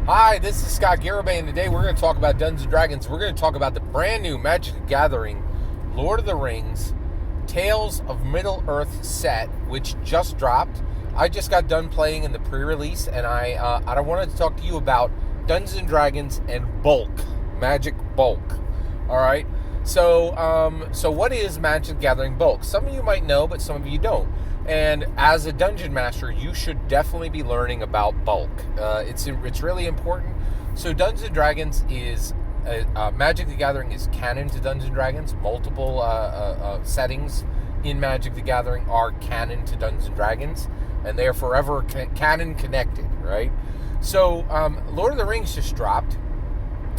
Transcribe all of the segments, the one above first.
Hi, this is Scott Garibay, and today we're going to talk about Dungeons & Dragons. We're going to talk about the brand new Magic the Gathering Lord of the Rings Tales of Middle-earth set, which just dropped. I just got done playing in the pre-release, and I wanted to talk to you about Dungeons & Dragons and bulk, Magic bulk. All right? So what is Magic the Gathering bulk? Some of you might know, but some of you don't. And as a dungeon master, you should definitely be learning about bulk. It's really important. So Dungeons & Dragons is, Magic the Gathering is canon to Dungeons & Dragons. Multiple settings in Magic the Gathering are canon to Dungeons & Dragons. And they are forever canon connected, right? So Lord of the Rings just dropped.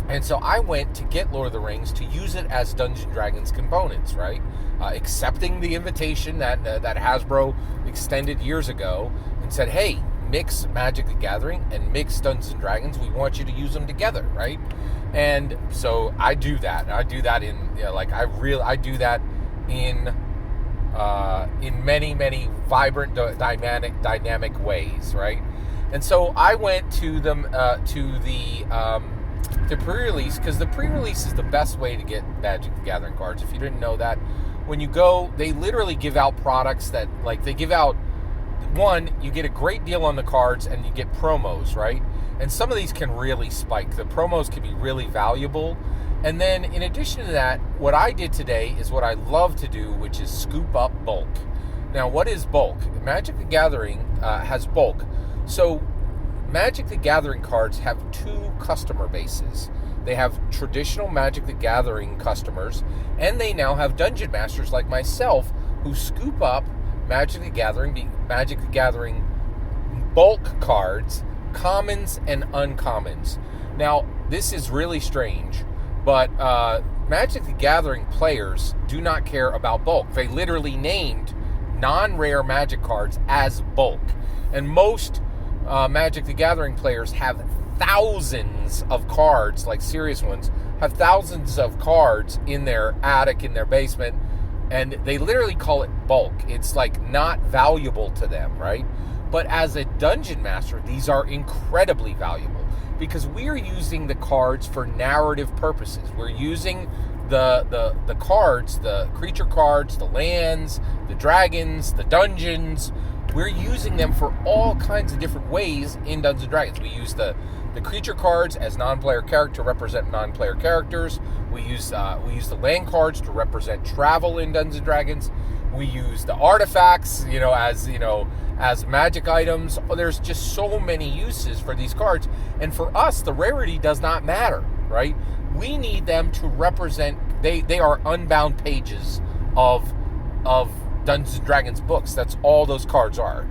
And so I went to get Lord of the Rings to use it as Dungeons & Dragons components, right? Accepting the invitation that Hasbro extended years ago and said, hey, mix Magic the Gathering and mix Dungeons & Dragons. We want you to use them together, right? And so I do that. I do that I do that in many vibrant, dynamic ways, right? And so I went to the pre-release, because the pre-release is the best way to get Magic the Gathering cards. If you didn't know that, when you go, they literally give out products that, they give out, one, you get a great deal on the cards, and you get promos, right? And some of these can really spike. The promos can be really valuable. And then, in addition to that, what I did today is what I love to do, which is scoop up bulk. Now, what is bulk? Magic the Gathering has bulk. So, Magic the Gathering cards have two customer bases. They have traditional Magic the Gathering customers, and they now have dungeon masters like myself who scoop up Magic the Gathering bulk cards, commons and uncommons. Now, this is really strange, but Magic the Gathering players do not care about bulk. They literally named non-rare Magic cards as bulk, and most Magic the Gathering players have thousands of cards, like serious ones, have thousands of cards in their attic, in their basement, and they literally call it bulk. It's not valuable to them, right? But as a dungeon master, these are incredibly valuable because we're using the cards for narrative purposes. We're using the cards, the creature cards, the lands, the dragons, the dungeons. We're using them for all kinds of different ways in Dungeons & Dragons. We use the creature cards as non-player character to represent non-player characters. We use the land cards to represent travel in Dungeons & Dragons. We use the artifacts, as magic items. There's just so many uses for these cards. And for us, the rarity does not matter, right? We need them to represent, they are unbound pages of Dungeons & Dragons books. That's all those cards are.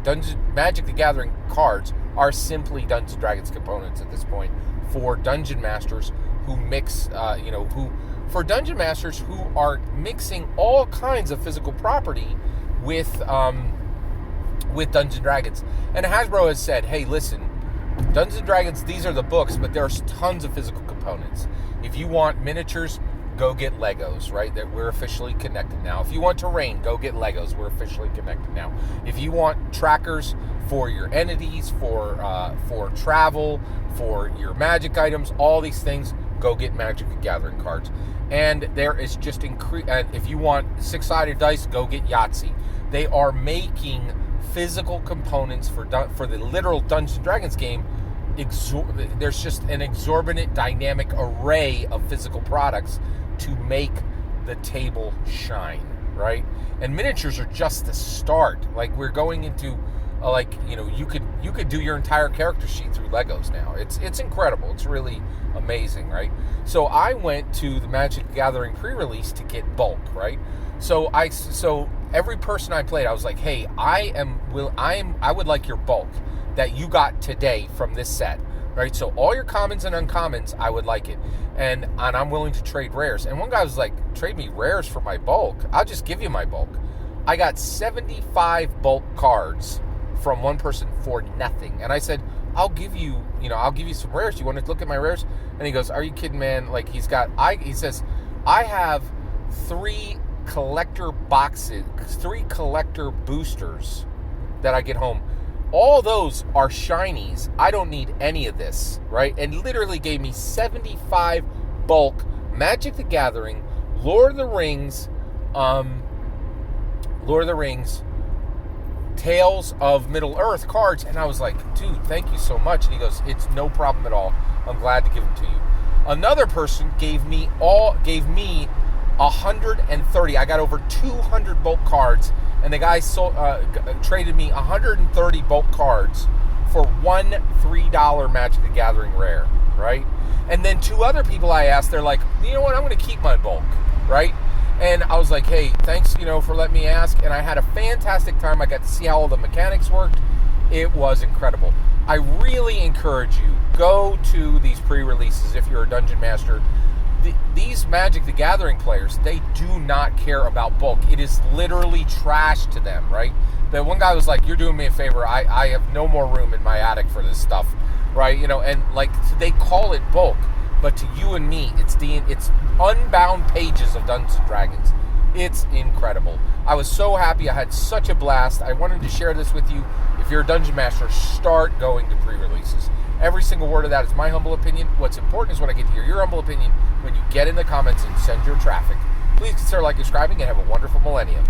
Magic the Gathering cards are simply Dungeons & Dragons components at this point for dungeon masters who mix, for dungeon masters who are mixing all kinds of physical property with Dungeons & Dragons. And Hasbro has said, hey, listen, Dungeons & Dragons, these are the books, but there's tons of physical components. If you want miniatures, go get Legos, right? That we're officially connected now. If you want terrain, go get Legos. We're officially connected now. If you want trackers for your entities, for travel, for your magic items, all these things, go get Magic the Gathering cards. And there is just and if you want six-sided dice, go get Yahtzee. They are making physical components for the literal Dungeons & Dragons game. There's just an exorbitant dynamic array of physical products to make the table shine, right? And miniatures are just the start. We're going into you could do your entire character sheet through Legos now. It's incredible. It's really amazing, right? So I went to the Magic the Gathering pre-release to get bulk, right? So every person I played, I was like, hey, I would like your bulk that you got today from this set, right? So all your commons and uncommons, I would like it. And I'm willing to trade rares. And one guy was like, trade me rares for my bulk. I'll just give you my bulk. I got 75 bulk cards from one person for nothing. And I said, I'll give you some rares. Do you want to look at my rares? And he goes, are you kidding, man? He says, I have 3 collector boxes, 3 collector boosters that I get home. All those are shinies. I don't need any of this, right? And literally gave me 75 bulk Magic the Gathering, Lord of the Rings, Tales of Middle-earth cards. And I was like, dude, thank you so much. And he goes, it's no problem at all. I'm glad to give them to you. Another person gave me 130. I got over 200 bulk cards, and the guy traded me 130 bulk cards for one $3 Magic the Gathering rare, right? And then 2 other people I asked, they're like, you know what, I'm going to keep my bulk, right? And I was like, hey, thanks, for letting me ask. And I had a fantastic time. I got to see how all the mechanics worked. It was incredible. I really encourage you, go to these pre-releases if you're a Dungeon Master. These Magic the Gathering players, they do not care about bulk. It is literally trash to them, right? The one guy was like, you're doing me a favor. I have no more room in my attic for this stuff, right? And like they call it bulk, but to you and me, it's unbound pages of Dungeons & Dragons. It's incredible. I was so happy. I had such a blast. I wanted to share this with you. If you're a Dungeon Master, start going to pre-releases. Every single word of that is my humble opinion. What's important is when I get to hear your humble opinion when you get in the comments and send your traffic. Please consider subscribing, and have a wonderful millennium.